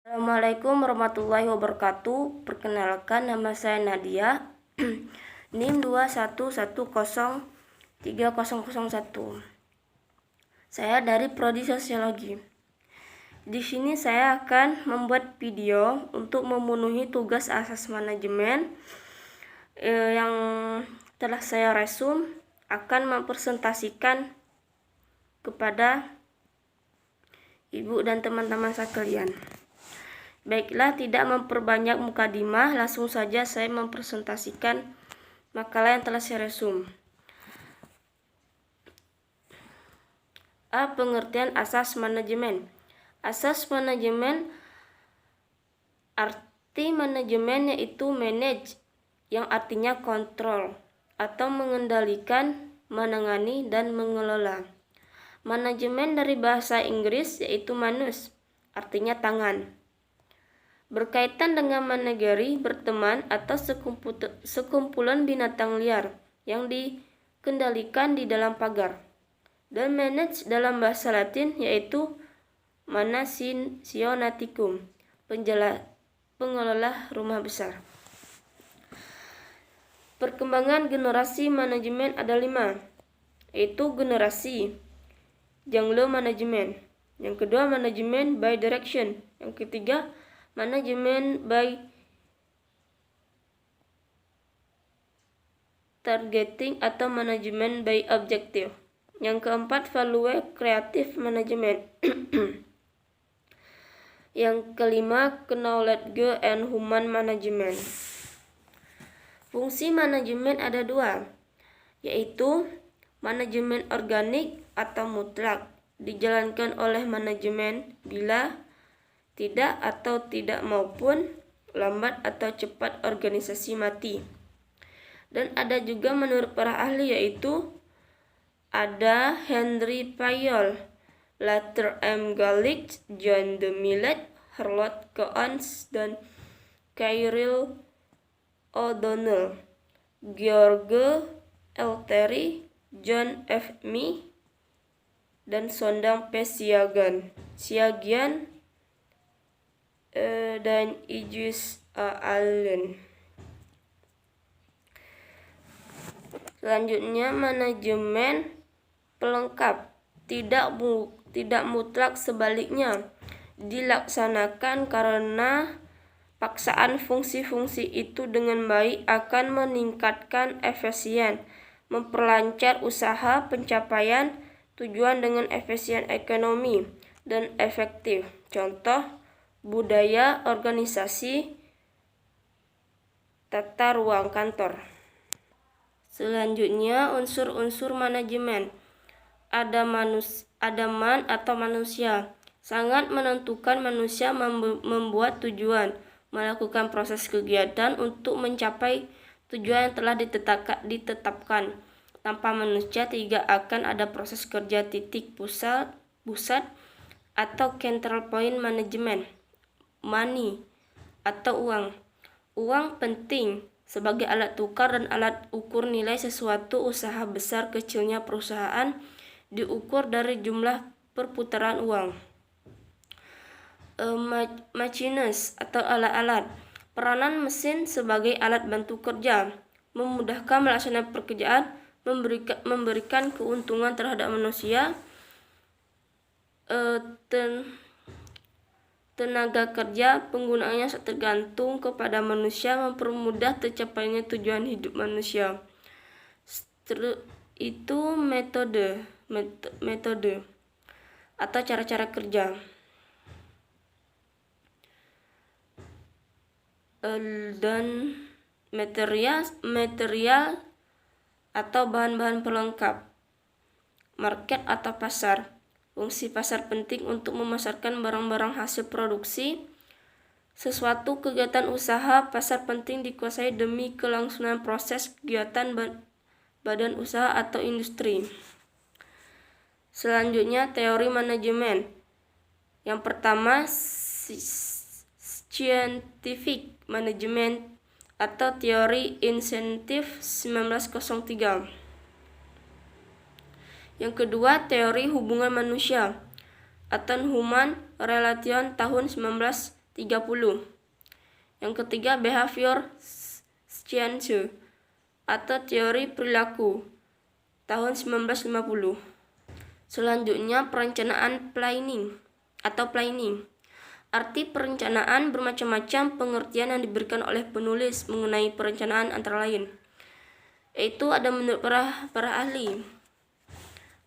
Assalamualaikum warahmatullahi wabarakatuh. Perkenalkan, nama saya Nadia. NIM 211030001. Saya dari Prodi Sosiologi. Di sini saya akan membuat video untuk memenuhi tugas asas manajemen yang telah saya resum, akan mempresentasikan kepada ibu dan teman-teman sekalian. Baiklah, tidak memperbanyak mukadimah, langsung saja saya mempresentasikan makalah yang telah saya resum. A. Pengertian asas manajemen. Asas manajemen, arti manajemen yaitu manage, yang artinya kontrol atau mengendalikan, menangani, dan mengelola. Manajemen dari bahasa Inggris yaitu manus, artinya tangan. Berkaitan dengan manageri, berteman, atau sekumpulan binatang liar yang dikendalikan di dalam pagar. Dan manage dalam bahasa Latin yaitu manationatikum, pengelola rumah besar. Perkembangan generasi manajemen ada 5, yaitu generasi Jungle Management, yang kedua manajemen by direction, yang ketiga manajemen by targeting atau manajemen by objective, yang keempat value creative management, yang kelima knowledge and human management. Fungsi manajemen ada 2, yaitu manajemen organik atau mutlak, dijalankan oleh manajemen bila tidak atau tidak maupun lambat atau cepat organisasi mati. Dan ada juga menurut para ahli, yaitu ada Henry Fayol, Luther M. Galich, John D. Millett, Harold Coons, dan Cyril O'Donnell, George L. Terry, John F. Mee, dan Sondang P. Siagian dan Ijus Allen. Selanjutnya manajemen pelengkap, tidak mutlak, sebaliknya dilaksanakan karena paksaan fungsi-fungsi itu dengan baik akan meningkatkan efisien, memperlancar usaha, pencapaian tujuan dengan efisien ekonomi dan efektif. Contoh budaya organisasi, tata ruang kantor. Selanjutnya unsur-unsur manajemen. Ada man atau manusia, sangat menentukan manusia membuat tujuan, melakukan proses kegiatan untuk mencapai tujuan yang telah ditetapkan. Tanpa manusia tidak akan ada proses kerja titik pusat atau control point management. Money atau uang. Uang penting sebagai alat tukar dan alat ukur nilai sesuatu. Usaha besar kecilnya perusahaan diukur dari jumlah perputaran uang. Machines atau alat-alat. Peranan mesin sebagai alat bantu kerja, memudahkan melaksanakan pekerjaan, memberikan keuntungan terhadap manusia. Tenaga kerja, penggunaannya tergantung kepada manusia, mempermudah tercapainya tujuan hidup manusia. Itu metode atau cara-cara kerja. Dan material atau bahan-bahan pelengkap. Market atau pasar. Fungsi pasar penting untuk memasarkan barang-barang hasil produksi. Sesuatu kegiatan usaha, pasar penting dikuasai demi kelangsungan proses kegiatan badan usaha atau industri. Selanjutnya teori manajemen. Yang pertama scientific management atau teori insentif 1903. Yang kedua, teori hubungan manusia atau Human Relation tahun 30. Yang ketiga, behavior science atau teori perilaku tahun 1950. Selanjutnya, perencanaan planning atau planning. Arti perencanaan bermacam-macam pengertian yang diberikan oleh penulis mengenai perencanaan antara lain. Yaitu ada menurut para ahli.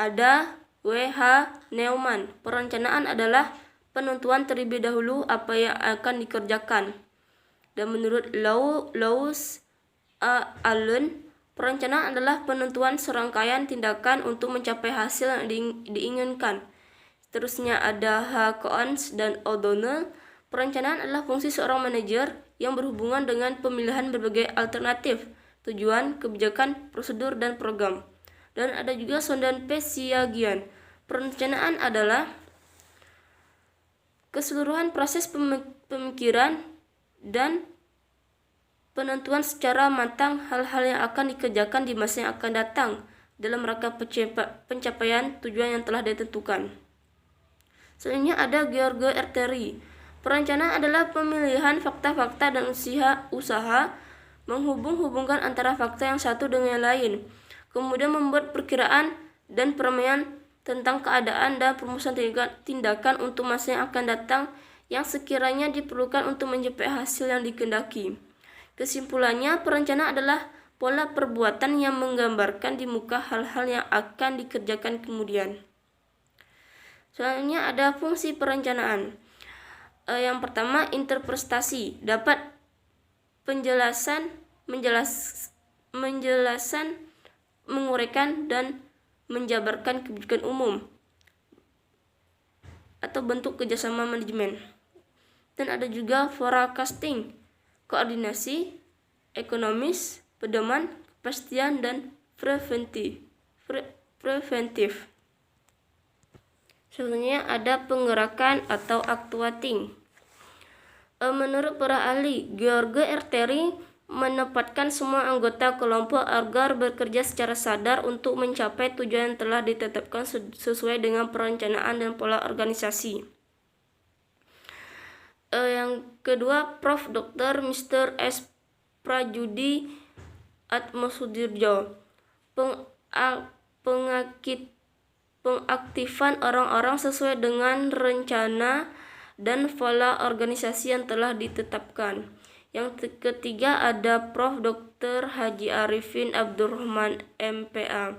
Ada W.H. Neumann. Perencanaan adalah penentuan terlebih dahulu apa yang akan dikerjakan. Dan menurut Lewis Allen, perencanaan adalah penentuan serangkaian tindakan untuk mencapai hasil yang diinginkan. Seterusnya ada H. Coons dan O'Donnell. Perencanaan adalah fungsi seorang manajer yang berhubungan dengan pemilihan berbagai alternatif, tujuan, kebijakan, prosedur, dan program. Dan ada juga Sondan Pesiagian. Perencanaan adalah keseluruhan proses pemikiran dan penentuan secara matang hal-hal yang akan dikerjakan di masa yang akan datang dalam rangka pencapaian tujuan yang telah ditentukan. Selanjutnya ada George R. Terry. Perencanaan adalah pemilihan fakta-fakta dan usaha menghubung-hubungkan antara fakta yang satu dengan yang lain, kemudian membuat perkiraan dan permainan tentang keadaan dan perumusan tindakan untuk masa yang akan datang yang sekiranya diperlukan untuk mencapai hasil yang dikehendaki. Kesimpulannya, perencanaan adalah pola perbuatan yang menggambarkan di muka hal-hal yang akan dikerjakan kemudian. Selanjutnya ada fungsi perencanaan. Yang pertama, interpretasi. Dapat menjelasan, menguraikan dan menjabarkan kebijakan umum atau bentuk kerjasama manajemen. Dan ada juga forecasting, koordinasi, ekonomis, pedoman, kepastian, dan preventif. Selanjutnya ada penggerakan atau actuating. Menurut para ahli, George R. Terry menempatkan semua anggota kelompok agar bekerja secara sadar untuk mencapai tujuan yang telah ditetapkan sesuai dengan perencanaan dan pola organisasi. Yang kedua, Prof. Dr. Mr. S. Prajudi Atmosudirjo. Pengaktifan orang-orang sesuai dengan rencana dan pola organisasi yang telah ditetapkan. Yang ketiga ada Prof. Dr. Haji Arifin Abdurrahman MPA.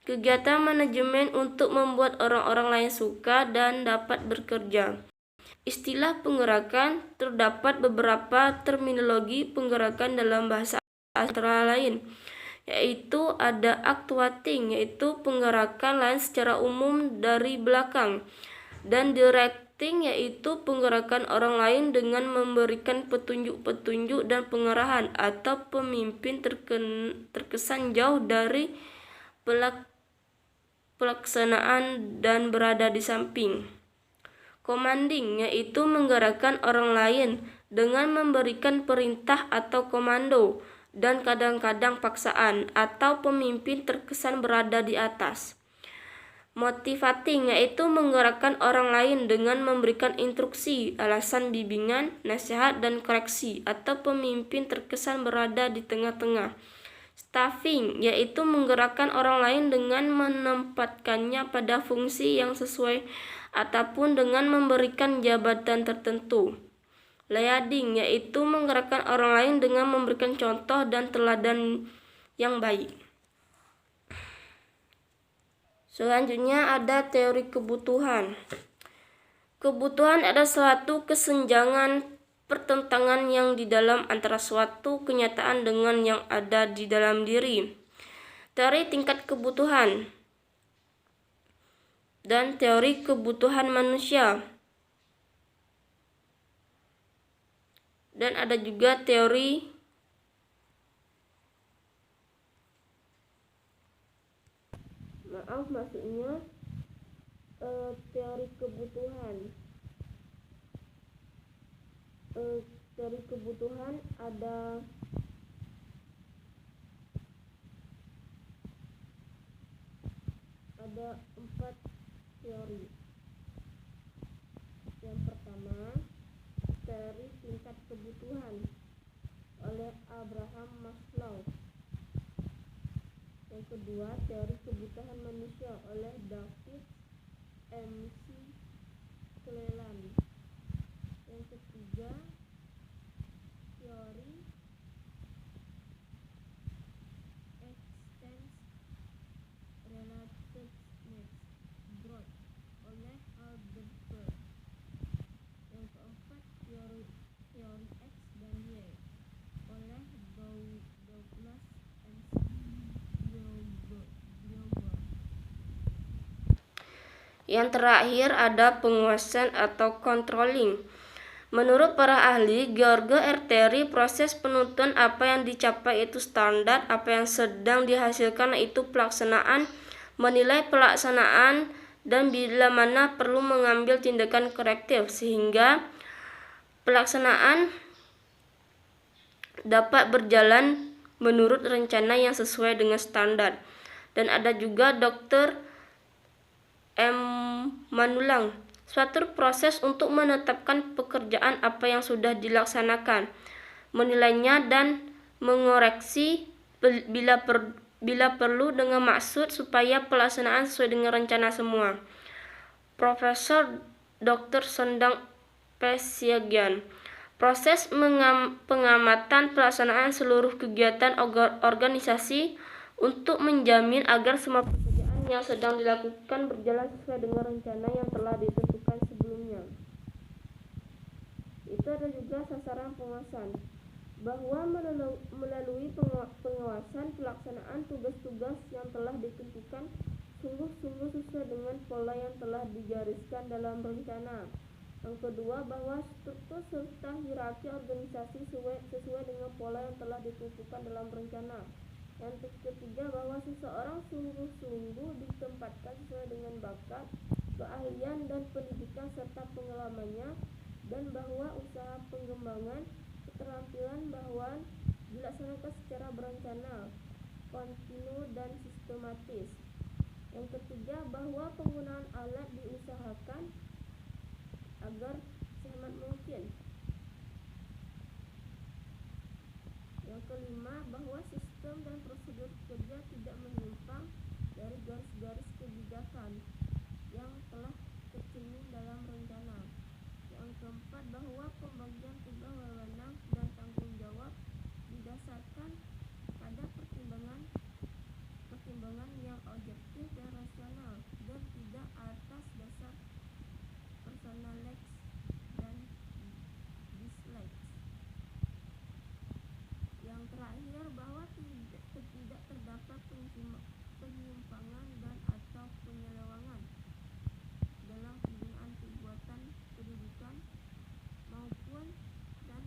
Kegiatan manajemen untuk membuat orang-orang lain suka dan dapat bekerja. Istilah penggerakan, terdapat beberapa terminologi penggerakan dalam bahasa antara lain, yaitu ada actuating, yaitu penggerakan lain secara umum dari belakang, dan directing, yaitu penggerakan orang lain dengan memberikan petunjuk-petunjuk dan pengarahan, atau pemimpin terkesan jauh dari pelaksanaan dan berada di samping. Commanding, yaitu menggerakkan orang lain dengan memberikan perintah atau komando, dan kadang-kadang paksaan, atau pemimpin terkesan berada di atas. Motivating, yaitu menggerakkan orang lain dengan memberikan instruksi, alasan bimbingan, nasihat, dan koreksi, atau pemimpin terkesan berada di tengah-tengah. Staffing, yaitu menggerakkan orang lain dengan menempatkannya pada fungsi yang sesuai ataupun dengan memberikan jabatan tertentu. Leading, yaitu menggerakkan orang lain dengan memberikan contoh dan teladan yang baik. Selanjutnya ada teori kebutuhan. Kebutuhan adalah suatu kesenjangan pertentangan yang di dalam antara suatu kenyataan dengan yang ada di dalam diri. Teori tingkat kebutuhan dan teori kebutuhan manusia. Dan ada juga teori teori kebutuhan. Teori kebutuhan ada ada 4 teori. Yang pertama, kebutuhan oleh Abraham Maslow. Yang kedua, teori kebutuhan manusia oleh David McClelland. Yang ketiga, teori extends relativeness growth oleh Albert Bird. Yang keempat, teori X dan Y oleh Douglas and Gilbert. Yang terakhir ada penguasaan atau controlling. Menurut para ahli, George R. Terry, proses penentuan apa yang dicapai itu standar, apa yang sedang dihasilkan itu pelaksanaan, menilai pelaksanaan, dan bila mana perlu mengambil tindakan korektif sehingga pelaksanaan dapat berjalan menurut rencana yang sesuai dengan standar. Dan ada juga Dr. M. Manulang, suatu proses untuk menetapkan pekerjaan apa yang sudah dilaksanakan, menilainya dan mengoreksi bila perlu dengan maksud supaya pelaksanaan sesuai dengan rencana semua. Profesor Dr. Sondang Pesyagian, proses pengamatan pelaksanaan seluruh kegiatan organisasi untuk menjamin agar semua pekerjaan yang sedang dilakukan berjalan sesuai dengan rencana yang telah ditentukan sebelumnya. Itu ada juga sasaran pengawasan, bahwa melalui pengawasan pelaksanaan tugas-tugas yang telah ditentukan sungguh-sungguh sesuai dengan pola yang telah digariskan dalam rencana. Yang kedua, bahwa struktur serta hierarki organisasi sesuai dengan pola yang telah ditentukan dalam rencana. Yang ketiga, bahwa seseorang sungguh-sungguh ditempatkan sesuai dengan bakat, keahlian, dan pendidikan serta pengalamannya, dan bahwa usaha pengembangan keterampilan bahwa dilaksanakan secara berencana, kontinu, dan sistematis. Yang ketiga, bahwa penggunaan alat diusahakan agar sehemat mungkin. Yang kelima, bahwa sistem dan prosedur kerja tidak menyimpang dari garis-garis kebijakan yang telah tercermin dalam rencana. Yang keempat, bahwa pembagian tugas, wewenang, dan tanggung jawab didasarkan pada pertimbangan yang objektif dan rasional dan tidak atas dasar personal likes dan dislikes. Yang terakhir, bahwa tidak terdapat penyimpangan dan atau penyelewengan dalam penggunaan perbuatan kedudukan maupun dan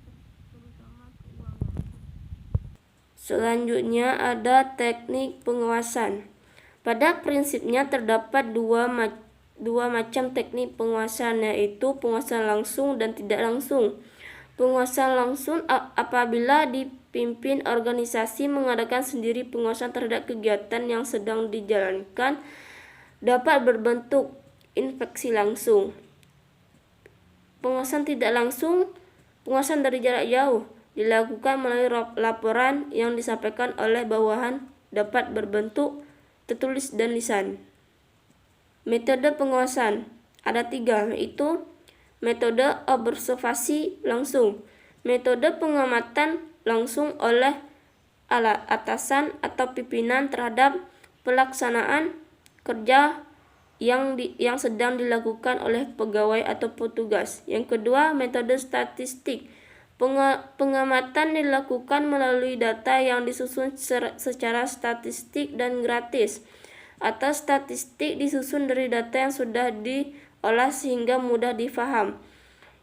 terutama keuangan. Selanjutnya ada teknik pengawasan. Pada prinsipnya terdapat dua macam teknik penguasaan, yaitu penguasaan langsung dan tidak langsung. Penguasaan langsung apabila dipimpin organisasi mengadakan sendiri penguasaan terhadap kegiatan yang sedang dijalankan dapat berbentuk infeksi langsung. Penguasaan tidak langsung, penguasaan dari jarak jauh, dilakukan melalui laporan yang disampaikan oleh bawahan, dapat berbentuk tertulis dan lisan. Metode pengawasan ada 3, yaitu metode observasi langsung, metode pengamatan langsung oleh atasan atau pimpinan terhadap pelaksanaan kerja yang sedang dilakukan oleh pegawai atau petugas. Yang kedua, metode statistik. Pengamatan dilakukan melalui data yang disusun secara statistik dan gratis, atau statistik disusun dari data yang sudah diolah sehingga mudah difaham.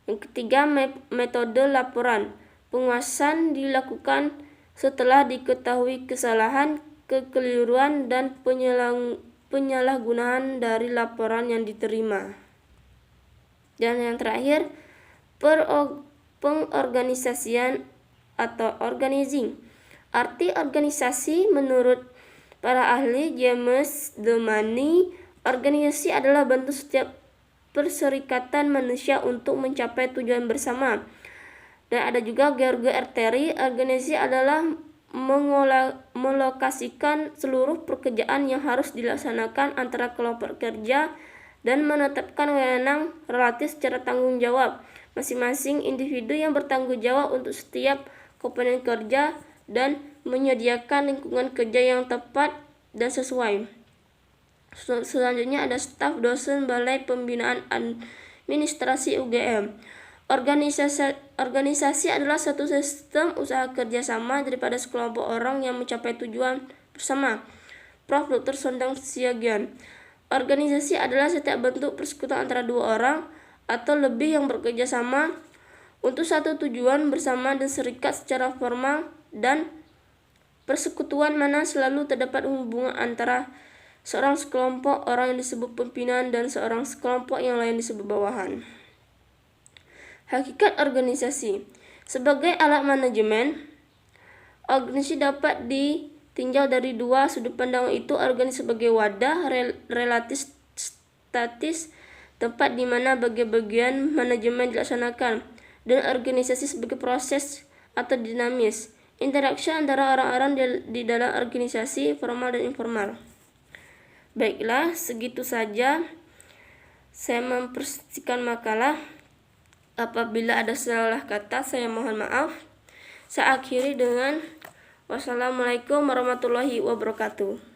Yang ketiga, metode laporan. Penguasaan dilakukan setelah diketahui kesalahan, kekeliruan, dan penyalahgunaan dari laporan yang diterima. Dan yang terakhir, pengorganisasian atau organizing. Arti organisasi menurut para ahli James Domani, organisasi adalah bentuk setiap perserikatan manusia untuk mencapai tujuan bersama Dan ada juga George R. Terry, organisasi adalah melokasikan seluruh pekerjaan yang harus dilaksanakan antara kelompok kerja dan menetapkan wewenang relatif secara tanggung jawab masing-masing individu yang bertanggung jawab untuk setiap komponen kerja dan menyediakan lingkungan kerja yang tepat dan sesuai. Selanjutnya ada staf dosen Balai Pembinaan Administrasi UGM. Organisasi adalah satu sistem usaha kerjasama daripada sekelompok orang yang mencapai tujuan bersama. Prof. Dr. Sondang Siagian. Organisasi adalah setiap bentuk persekutuan antara dua orang atau lebih yang bekerja sama untuk satu tujuan bersama dan serikat secara formal, dan persekutuan mana selalu terdapat hubungan antara seorang sekelompok orang yang disebut pimpinan dan seorang sekelompok yang lain disebut bawahan. Hakikat organisasi. Sebagai alat manajemen, organisasi dapat ditinjau dari dua sudut pandang, itu organisasi sebagai wadah relatif statis, tempat di mana bagian-bagian manajemen dilaksanakan, dan organisasi sebagai proses atau dinamis, interaksi antara orang-orang di dalam organisasi formal dan informal. Baiklah, segitu saja saya mempresentasikan makalah. Apabila ada salah kata, saya mohon maaf. Saya akhiri dengan wassalamualaikum warahmatullahi wabarakatuh.